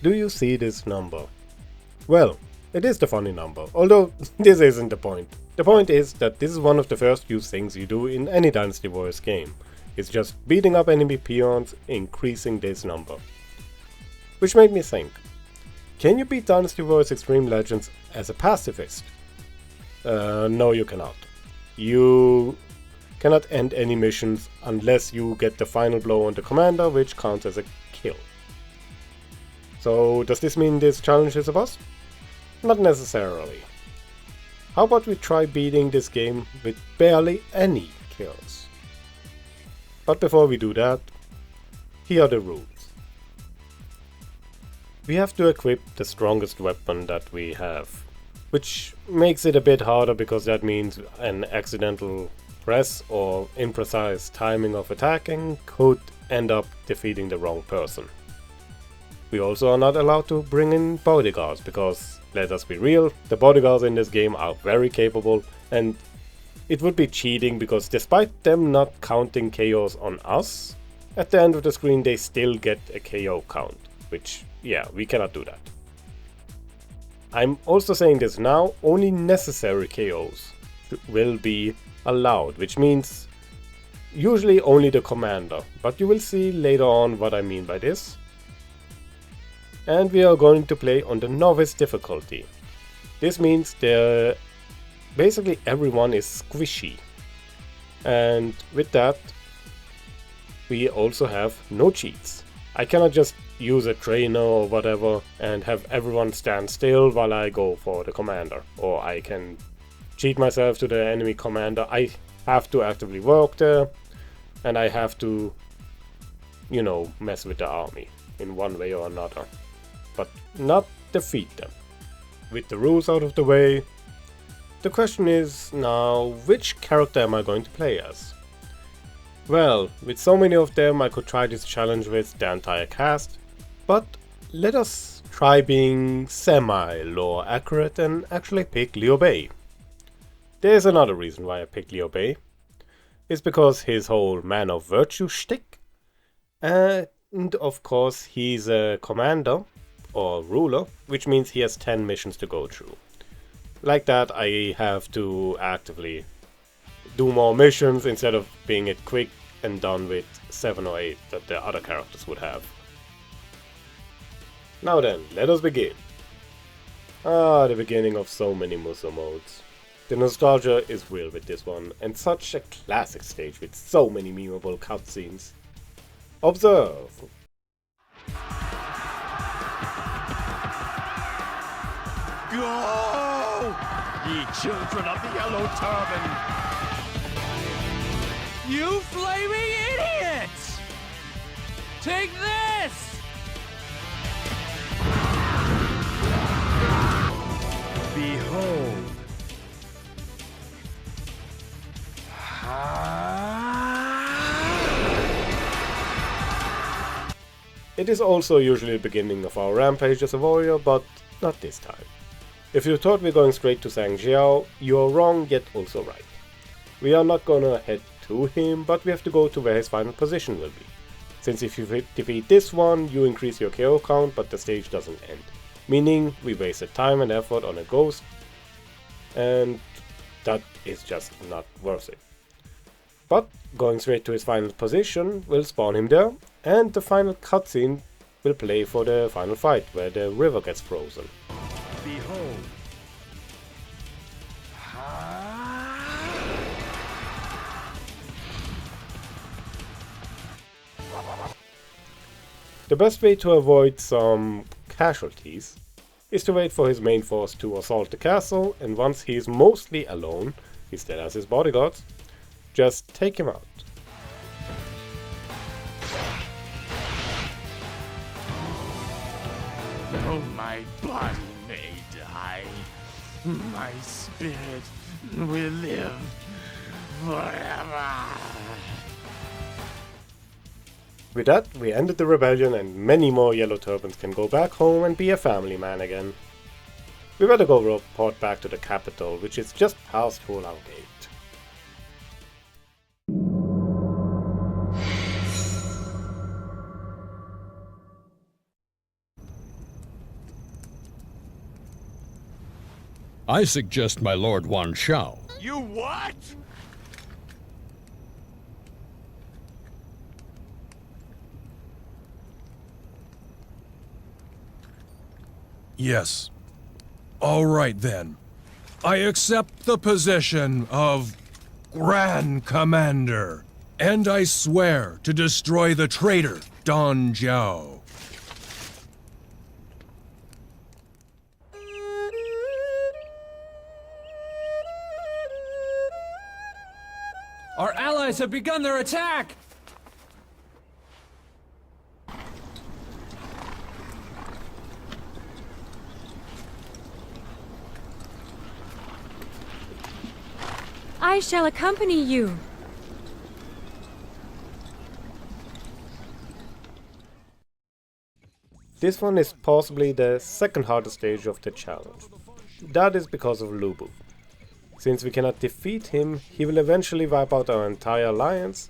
Do you see this number? Well, it is the funny number, although this isn't the point. The point is that this is one of the first few things you do in any Dynasty Warriors game. It's just beating up enemy peons, increasing this number. Which made me think, can you beat Dynasty Warriors Extreme Legends as a pacifist? No, you cannot. You cannot end any missions unless you get the final blow on the commander, which counts as a kill. So does this mean this challenge is a bust? Not necessarily. How about we try beating this game with barely any kills? But before we do that, here are the rules. We have to equip the strongest weapon that we have, which makes it a bit harder because that means an accidental press or imprecise timing of attacking could end up defeating the wrong person. We also are not allowed to bring in bodyguards because, let us be real, the bodyguards in this game are very capable, and it would be cheating because despite them not counting KOs on us, at the end of the screen they still get a KO count, which, yeah, we cannot do that. I'm also saying this now, only necessary KOs will be allowed, which means usually only the commander, but you will see later on what I mean by this. And we are going to play on the novice difficulty. This means basically everyone is squishy. And with that, we also have no cheats. I cannot just use a trainer or whatever and have everyone stand still while I go for the commander. Or I can cheat myself to the enemy commander. I have to actively work there, and I have to, you know, mess with the army in one way or another. But not defeat them. With the rules out of the way, the question is now, which character am I going to play as? Well, with so many of them I could try this challenge with the entire cast, but let us try being semi-lore accurate and actually pick Liu Bei. There's another reason why I picked Liu Bei. It's because his whole man of virtue shtick, and of course he's a commander or ruler, which means he has 10 missions to go through. Like that, I have to actively do more missions instead of being it quick and done with 7 or 8 that the other characters would have. Now then, let us begin. The beginning of so many Muso modes. The nostalgia is real with this one, and such a classic stage with so many memeable cutscenes. Observe! Go! Ye children of the Yellow Turban! You flaming idiots! Take this! Behold. It is also usually the beginning of our rampage as a warrior, but not this time. If you thought we're going straight to Zhang Jiao, you're wrong yet also right. We are not gonna head to him, but we have to go to where his final position will be. Since if you defeat this one, you increase your KO count, but the stage doesn't end. Meaning we wasted time and effort on a ghost, and that is just not worth it. But going straight to his final position will spawn him there, and the final cutscene will play for the final fight, where the river gets frozen. Behold. The best way to avoid some casualties is to wait for his main force to assault the castle, and once he is mostly alone, he still has his bodyguards, just take him out. Oh, my body may die. My spirit will live forever. With that, we ended the rebellion and many more Yellow Turbans can go back home and be a family man again. We better go report back to the capital, which is just past Hulau Gate. I suggest my Lord Wan Shao. You what? Yes. All right then. I accept the position of Grand Commander, and I swear to destroy the traitor Don Jiao. Our allies have begun their attack! I shall accompany you. This one is possibly the second hardest stage of the challenge. That is because of Lubu. Since we cannot defeat him, he will eventually wipe out our entire alliance,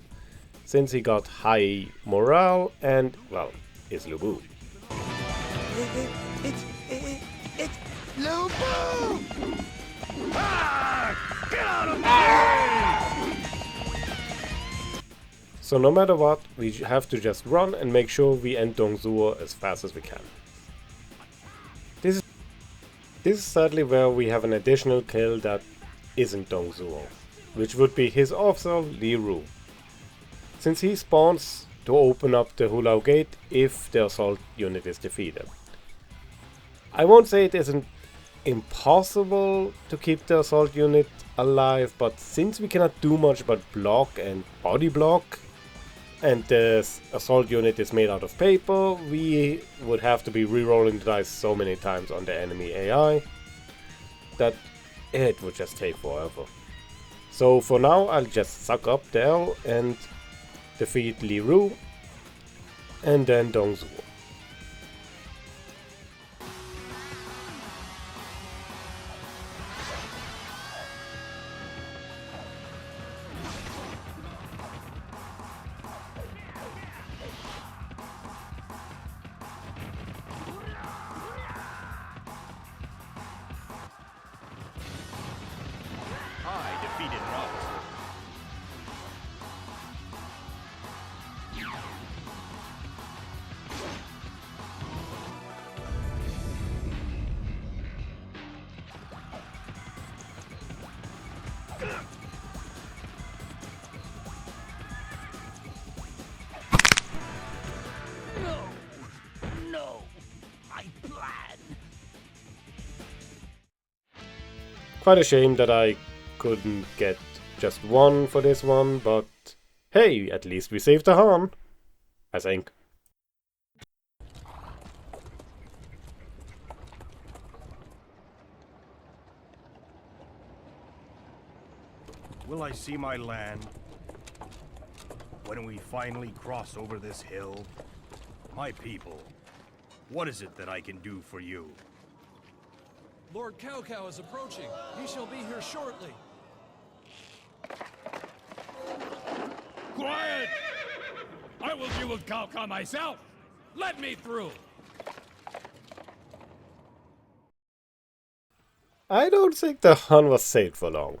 since he got high morale and, well, is Lubu. It's Lubu! Ah! Get out of me! So no matter what, we have to just run and make sure we end Dongzuo as fast as we can. This is sadly where we have an additional kill that isn't Dongzuo, which would be his officer Li Ru, since he spawns to open up the Hulao gate if the assault unit is defeated. I won't say it isn't impossible to keep the assault unit alive, but since we cannot do much but block and body block, and the assault unit is made out of paper, we would have to be re-rolling the dice so many times on the enemy AI that it would just take forever. So for now I'll just suck up the L and defeat Li Ru and then Dongzuo. I defeated an officer. No, my plan. Quite a shame that I couldn't get just one for this one, but hey, at least we saved the Han, I think. Will I see my land? When we finally cross over this hill? My people, what is it that I can do for you? Lord Cao Cao is approaching. He shall be here shortly. Quiet! I will deal with Cao Cao myself! Let me through! I don't think the Han was saved for long.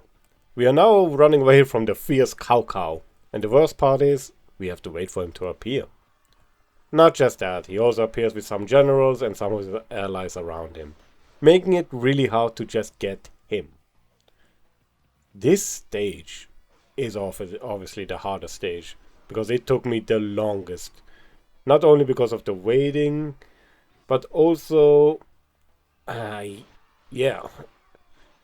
We are now running away from the fierce Cao Cao, and the worst part is, we have to wait for him to appear. Not just that, he also appears with some generals and some of his allies around him, making it really hard to just get him. This stage is obviously the hardest stage, because it took me the longest. Not only because of the waiting, but also, yeah,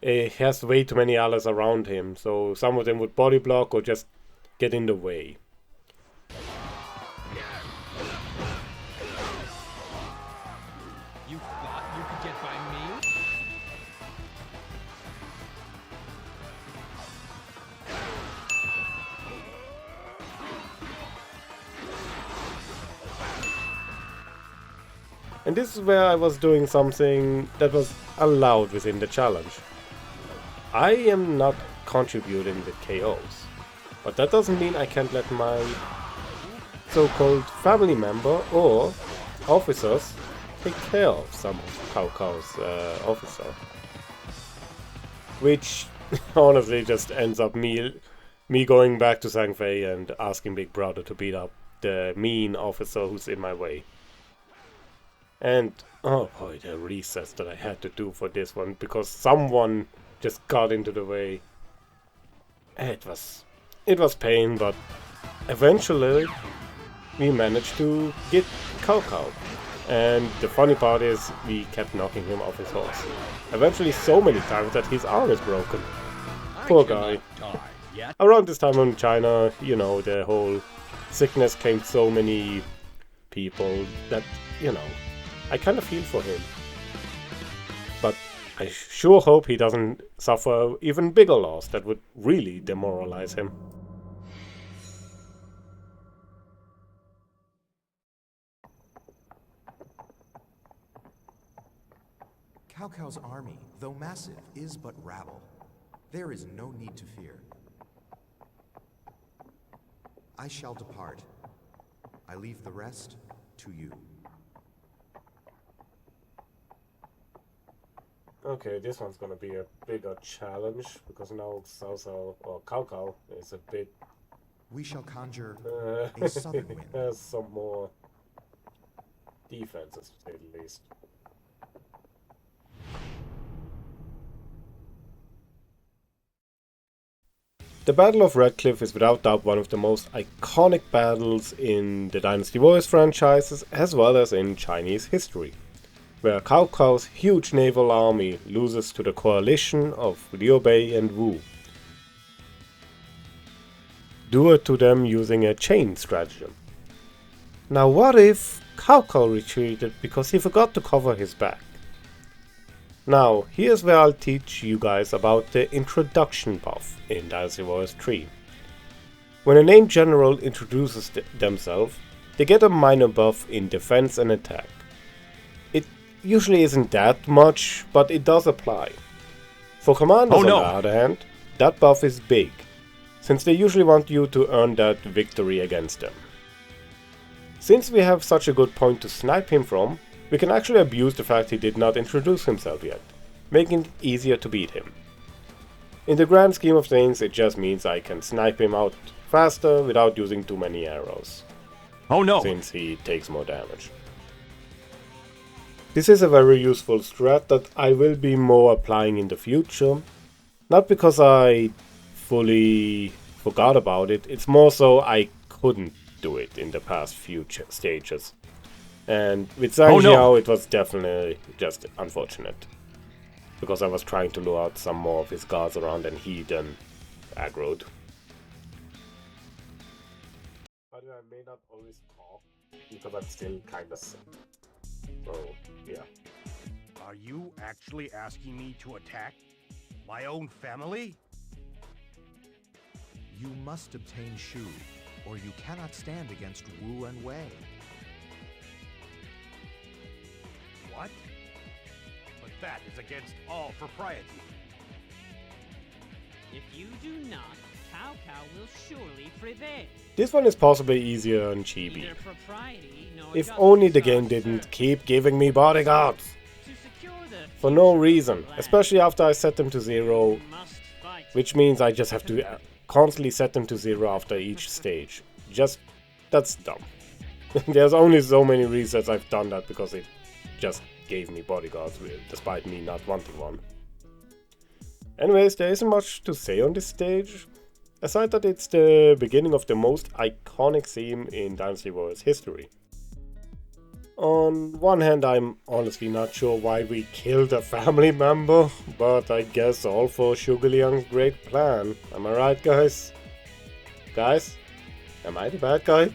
he has way too many allies around him, so some of them would body block or just get in the way. You thought you could get by me? And this is where I was doing something that was allowed within the challenge. I am not contributing with KOs, but that doesn't mean I can't let my so-called family member or officers take care of some of Cao Cao's officer. which honestly just ends up me going back to Sang Fei and asking Big Brother to beat up the mean officer who's in my way. And oh boy, the resets that I had to do for this one because someone just got into the way. It was pain, but eventually we managed to get Cao Cao. And the funny part is we kept knocking him off his horse. Eventually so many times that his arm is broken. Poor guy. Around this time in China, you know, the whole sickness came so many people that, you know, I kind of feel for him. But I sure hope he doesn't suffer even bigger loss that would really demoralize him. Cao Cao's army, though massive, is but rabble. There is no need to fear. I shall depart. I leave the rest to you. Okay, this one's gonna be a bigger challenge, because now Cao Cao is a bit... We shall conjure a southern wind. Has some more defenses, to say the least. The Battle of Red Cliff is without doubt one of the most iconic battles in the Dynasty Warriors franchises as well as in Chinese history, where Cao Cao's huge naval army loses to the coalition of Liu Bei and Wu, due to them using a chain stratagem. Now what if Cao Cao retreated because he forgot to cover his back? Now, here's where I'll teach you guys about the introduction buff in Dynasty Warriors 3. When a named general introduces themselves, they get a minor buff in defense and attack. It usually isn't that much, but it does apply. For commanders on the other hand, that buff is big, since they usually want you to earn that victory against them. Since we have such a good point to snipe him from, we can actually abuse the fact he did not introduce himself yet, making it easier to beat him. In the grand scheme of things, it just means I can snipe him out faster without using too many arrows. Since he takes more damage. This is a very useful strat that I will be more applying in the future. Not because I fully forgot about it, it's more so I couldn't do it in the past few stages. And with Zhang Jiao, it was definitely just unfortunate. Because I was trying to lure out some more of his guards around and he then aggroed. But I may not always talk, because I'm still kinda sick. So, yeah. Are you actually asking me to attack my own family? You must obtain Shu, or you cannot stand against Wu and Wei. What? But that is against all propriety. If you do not, Cao Cao will surely prevail. This one is possibly easier on Chibi. Neither propriety nor If justice only the are game didn't served. keep giving me bodyguards. To secure the For no future reason, of the land, especially after I set them to 0, you must fight. which means I just have to constantly set them to 0 after each stage. That's dumb. There's only so many resets I've done that because it just gave me bodyguards, despite me not wanting one. Anyways, there isn't much to say on this stage, aside that it's the beginning of the most iconic theme in Dynasty Warriors history. On one hand, I'm honestly not sure why we killed a family member, but I guess all for Zhuge Liang's great plan. Am I right, guys? Guys? Am I the bad guy?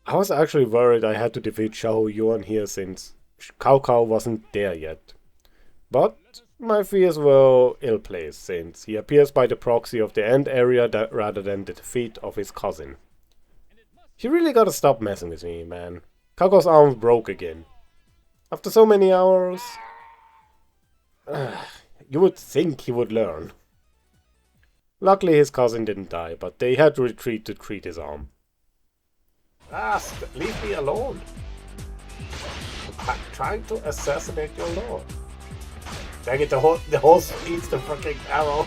I was actually worried I had to defeat Xiao Yuan here since Cao Cao wasn't there yet. But my fears were ill-placed since he appears by the proxy of the end area rather than the defeat of his cousin. You really gotta stop messing with me, man. Cao Cao's arm broke again. After so many hours... you would think he would learn. Luckily his cousin didn't die, but they had to retreat to treat his arm. Leave me alone. I'm trying to assassinate your lord. Dang it, the horse eats the fucking arrow.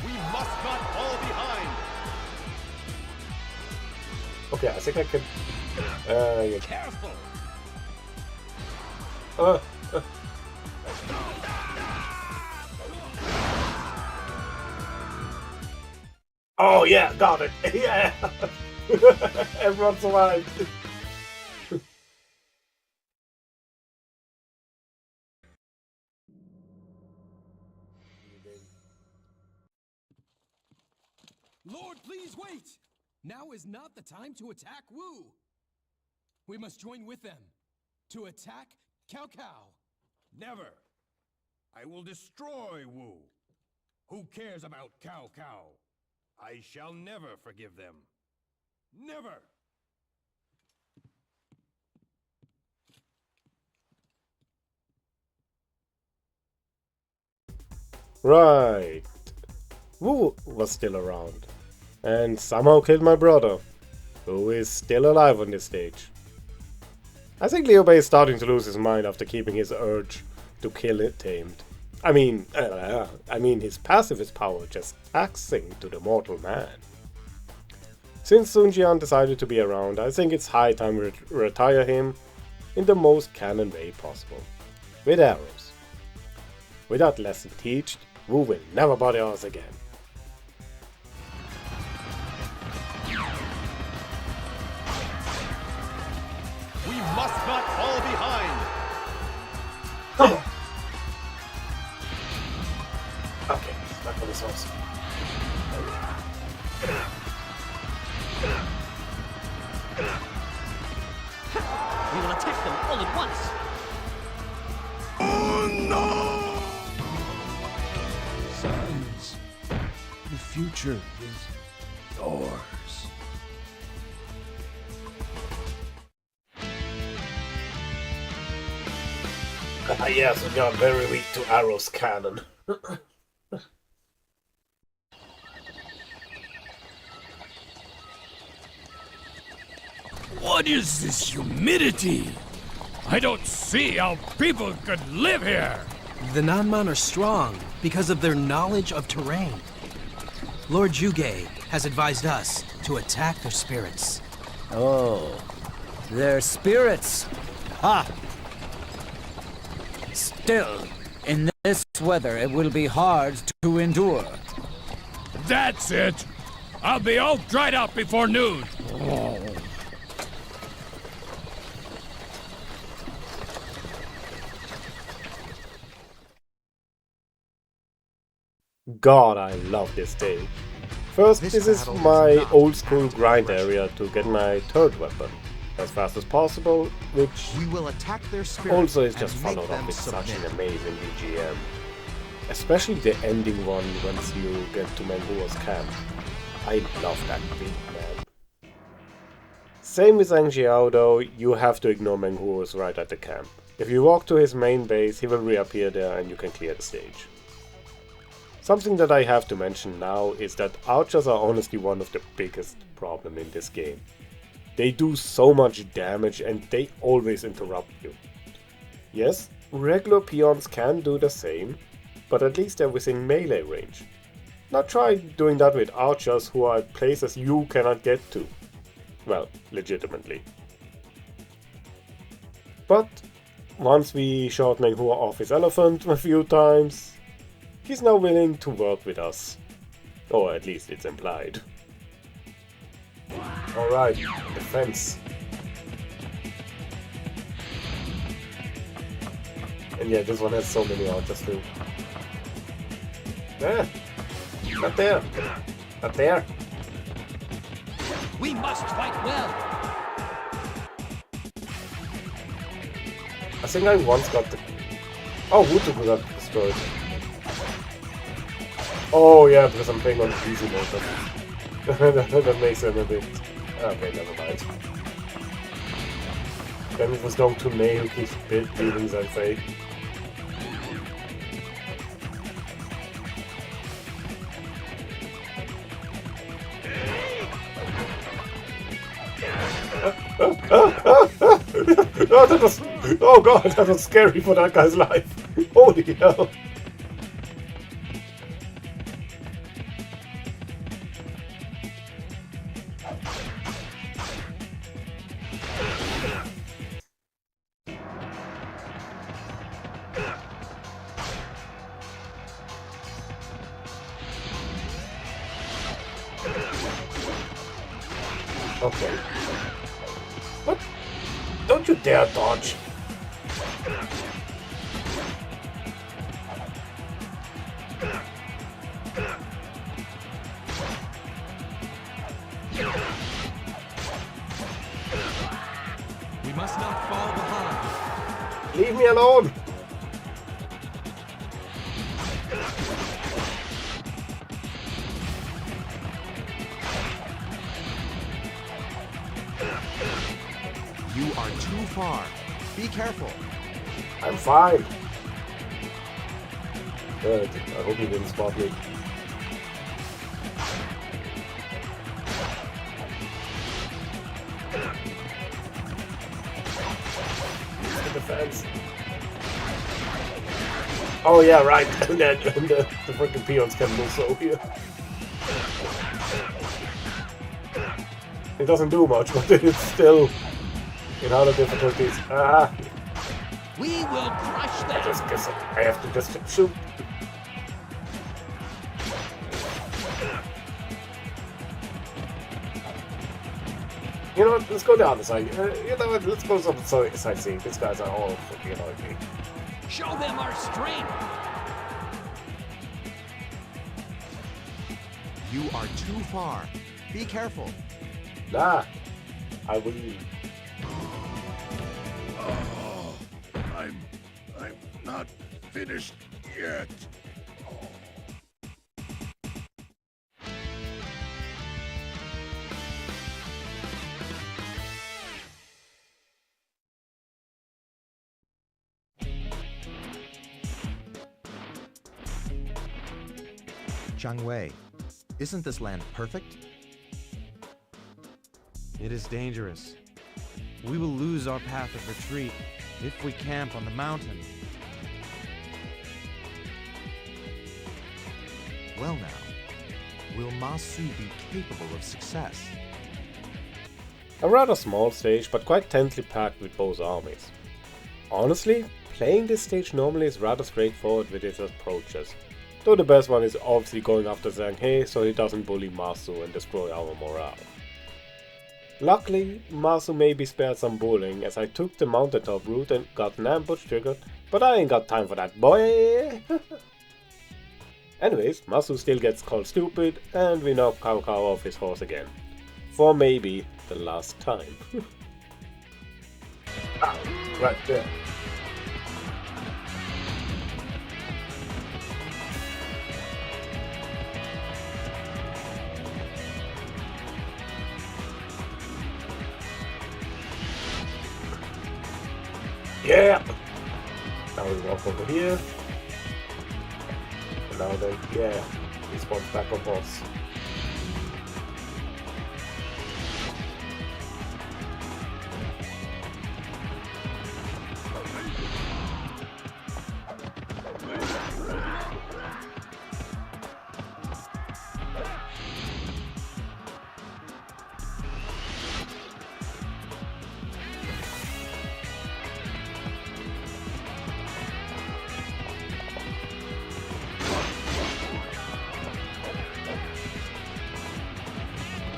We must not fall behind. Okay, I think I can. Yeah. Careful! Uh. Oh yeah, got it. Yeah. Everyone survived. Lord, please wait! Now is not the time to attack Wu. We must join with them to attack Cao Cao. Never. I will destroy Wu. Who cares about Cao Cao? I shall never forgive them. Never! Right. Wu was still around. And somehow killed my brother, who is still alive on this stage. I think Liu Bei is starting to lose his mind after keeping his urge to kill it tamed. I mean his pacifist power just taxing to the mortal man. Since Sun Jian decided to be around, I think it's high time we retire him in the most canon way possible. With arrows. With that lesson taught, Wu will never bother us again. We must not fall behind. Okay, back on this horse. We will attack them all at once! Sons, the future is yours. Yes, we got very weak to arrows cannon. What is this humidity? I don't see how people could live here. The Nanman are strong because of their knowledge of terrain. Lord Zhuge has advised us to attack their spirits. Oh, their spirits. Ha! Still, in this weather, it will be hard to endure. That's it. I'll be all dried up before noon. God, I love this day. First, this is my old school grind area to get my third weapon as fast as possible, which We will attack their spirits also is just and make followed up them with such an submit. amazing BGM. Especially the ending one once you get to Menghuo's camp. I love that beat, man. Same with Zhang Xiao though, you have to ignore Menghuo's right at the camp. If you walk to his main base, he will reappear there and you can clear the stage. Something that I have to mention now is that archers are honestly one of the biggest problem in this game. They do so much damage and they always interrupt you. Yes, regular peons can do the same, but at least they're within melee range. Now try doing that with archers who are at places you cannot get to. Well, legitimately. But once we shot Menghua off his elephant a few times, he's now willing to work with us. Or at least it's implied. Alright, defense. And yeah, this one has so many archers too. Ah, not there. Not there. We must fight well! I think I once got the... Oh, Wutuku got destroyed. Oh yeah, because I'm playing on easy mode. That makes it a bit... Okay, never mind. Then it was going to nail his buildings, I'd say. Oh, that was... Oh god, that was scary for that guy's life. Holy hell. Okay. What? Don't you dare dodge. We must not fall behind. Leave me alone. You are too far. Be careful. I'm fine. Good. I hope he didn't spot me. The defense. Oh yeah, right. And then the freaking peons can move so here. It doesn't do much, but it's still in other difficulties. Ah! We will crush them. I just guess I have to just shoot. You know what? Let's go down the side. You know what? Let's go some sightseeing. These guys are all fucking annoying me. Show them our strength. You are too far. Be careful. Nah, I will. Oh, I'm not finished yet. Zhang Wei, isn't this land perfect? It is dangerous. We will lose our path of retreat if we camp on the mountain. Well now, will Ma Su be capable of success? A rather small stage, but quite tensely packed with both armies. Honestly, playing this stage normally is rather straightforward with its approaches. Though the best one is obviously going after Zhang He so he doesn't bully Ma Su and destroy our morale. Luckily, Ma Su may be spared some bullying as I took the mountaintop route and got an ambush triggered, but I ain't got time for that, boy! Anyways, Ma Su still gets called stupid and we knock Cao Cao off his horse again. For maybe the last time. Ah, right there. Yeah! Now we walk over here. And now then, yeah, he spawns back on boss.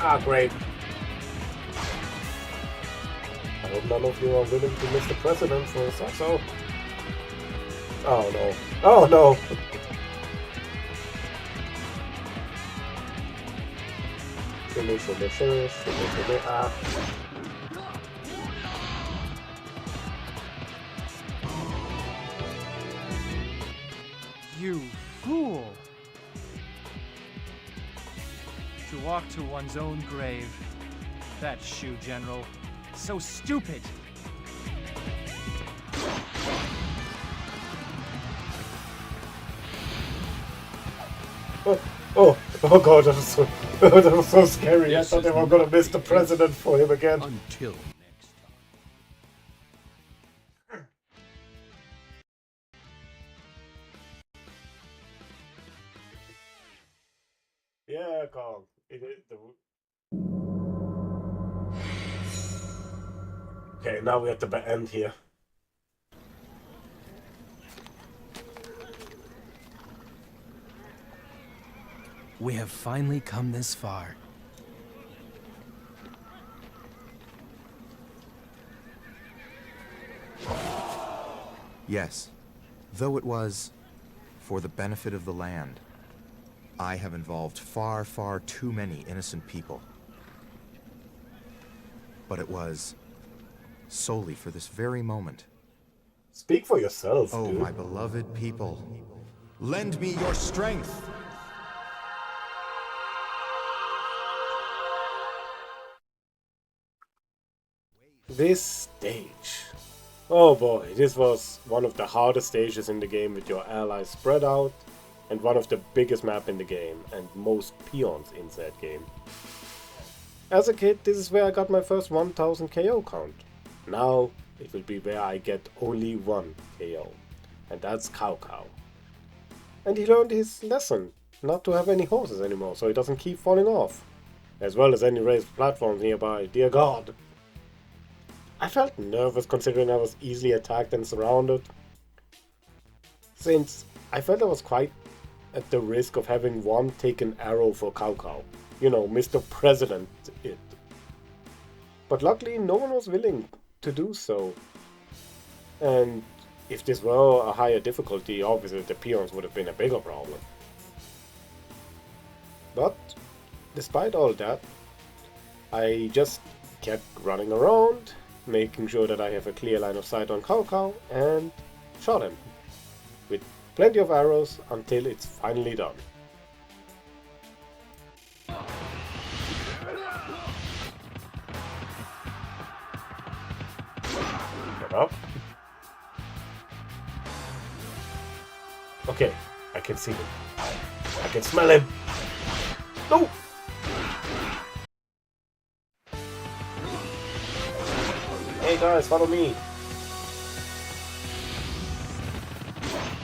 Ah, great. I hope none of you are willing to miss the president for so. Oh no. Oh no! Ah. You fool! To walk to one's own grave. That Shu general. So stupid! Oh god, that was so, that was so scary. I thought they were gonna miss the president for him again. Until next time. Yeah, Kong. It is the... Okay, now we're at the end here. We have finally come this far. Yes, though it was for the benefit of the land, I have involved far, far too many innocent people. But it was solely for this very moment. Speak for yourself, Oh, dude. my beloved people, lend me your strength. This stage. Oh boy, this was one of the hardest stages in the game with your allies spread out, and one of the biggest map in the game, and most peons in that game. As a kid, this is where I got my first 1000 KO count. Now, it will be where I get only one KO, and that's Cao Cao. And he learned his lesson, not to have any horses anymore, so he doesn't keep falling off. As well as any raised platforms nearby, dear god. I felt nervous considering I was easily attacked and surrounded, since I felt I was quite at the risk of having one taken arrow for Cao Cao. You know, Mr. President it. But luckily no one was willing to do so. And if this were a higher difficulty, obviously the peons would have been a bigger problem. But despite all that, I just kept running around, making sure that I have a clear line of sight on Cao Cao, and shot him with plenty of arrows until it's finally done. Get up. Okay, I can see him. I can smell him. No! Hey guys, follow me!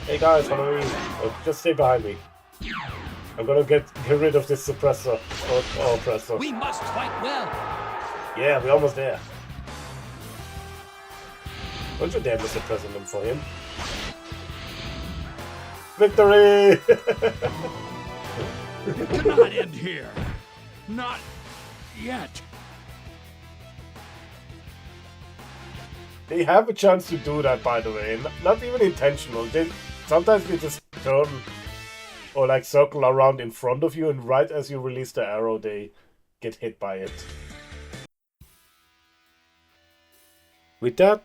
Hey guys, follow me! Oh, just stay behind me. I'm gonna get rid of this suppressor or oppressor. We must fight well. Yeah, we're almost there. Don't you dare miss the president for him. Victory! It cannot end here. Not yet. They have a chance to do that, by the way. Not even intentional. Sometimes they just turn or like circle around in front of you, and right as you release the arrow, they get hit by it. With that,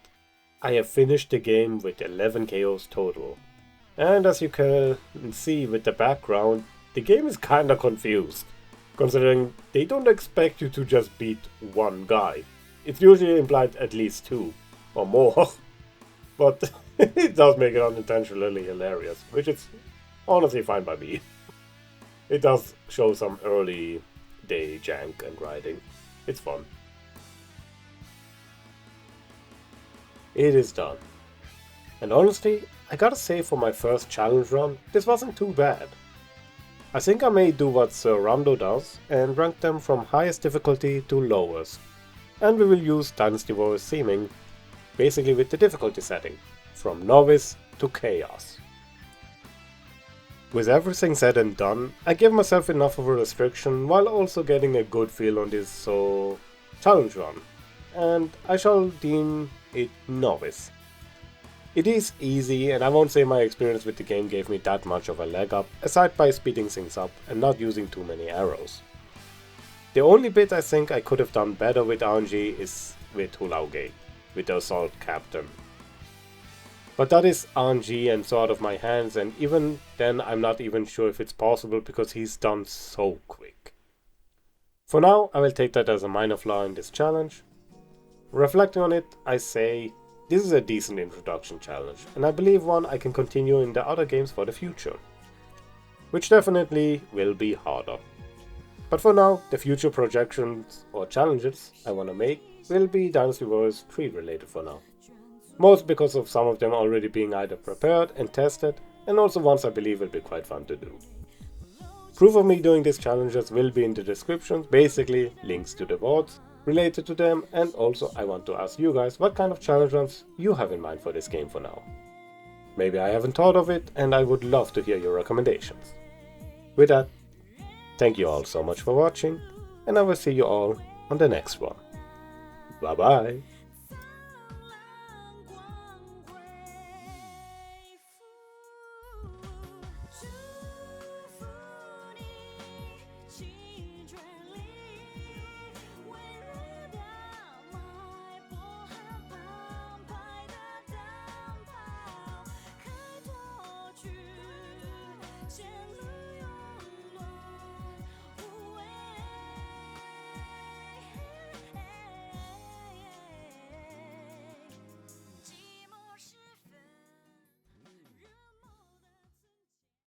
I have finished the game with 11 KOs total. And as you can see with the background, the game is kinda confused, considering they don't expect you to just beat one guy. It's usually implied at least two. Or more, but it does make it unintentionally hilarious, which is honestly fine by me. It does show some early day jank and grinding. It's fun. It is done. And honestly, I gotta say for my first challenge run, this wasn't too bad. I think I may do what Sir Rando does and rank them from highest difficulty to lowest. And we will use Dynasty Warriors theming, basically with the difficulty setting, from novice to chaos. With everything said and done, I give myself enough of a restriction while also getting a good feel on this challenge run, and I shall deem it novice. It is easy, and I won't say my experience with the game gave me that much of a leg up, aside by speeding things up and not using too many arrows. The only bit I think I could have done better with RNG is with Hulauge, with the assault captain. But that is RNG and so out of my hands, and even then I'm not even sure if it's possible because he's done so quick. For now, I will take that as a minor flaw in this challenge. Reflecting on it, I say this is a decent introduction challenge, and I believe one I can continue in the other games for the future. which definitely will be harder. But for now, the future projections or challenges I want to make will be Dynasty Warriors 3 related for now. Most because of some of them already being either prepared and tested, and also ones I believe will be quite fun to do. Proof of me doing these challenges will be in the description, basically links to the VODs related to them, and also I want to ask you guys what kind of challenge runs you have in mind for this game for now. Maybe I haven't thought of it, and I would love to hear your recommendations. With that, thank you all so much for watching, and I will see you all on the next one. Bye bye!